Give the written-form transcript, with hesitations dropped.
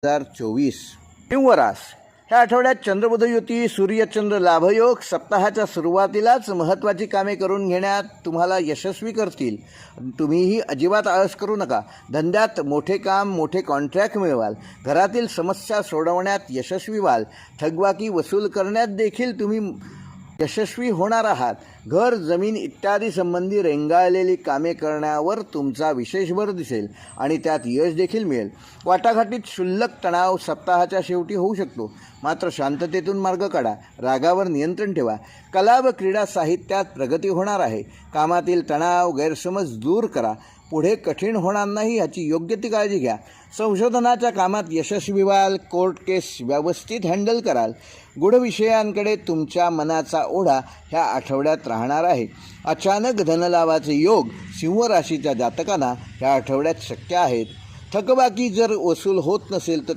2024 सिंहरास ह्या आठवड्यात चंद्रबुध युती, सूर्यचंद्र लाभयोग सप्ताहाच्या सुरुवातीलाच महत्त्वाची कामे करून घेण्यात तुम्हाला यशस्वी करतील. तुम्हीही अजिबात आळस करू नका. धंद्यात मोठे काम, मोठे कॉन्ट्रॅक्ट मिळवाल. घरातील समस्या सोडवण्यात यशस्वी व्हाल. थकबाकी वसूल करण्यात देखील तुम्ही यशस्वी होणार आहात. घर, जमीन इत्यादी संबंधी रेंगाळलेली कामे करण्यावर तुमचा विशेष भर दिसेल आणि त्यात यश देखील मिळेल. वाटाघाटीत क्षुल्लक तणाव सप्ताहाच्या शेवटी होऊ शकतो, मात्र शांततेतून मार्ग काढा. रागावर नियंत्रण ठेवा. कला व क्रीडा साहित्यात प्रगती होणार आहे. कामातील तणाव, गैरसमज दूर करा. पुढे कठीण होणार नाही याची योग्य ती काळजी घ्या. संशोधनाच्या कामात यशस्वी व्हाल. कोर्ट केस व्यवस्थित हँडल कराल. गूढ विषयांकडे तुमच्या मनाचा ओढा ह्या आठवड्यात राहणार आहे. अचानक धनलाभाचे योग सिंह राशीच्या जातकांना ह्या आठवड्यात शक्य आहेत. थकबाकी जर वसूल होत नसेल तर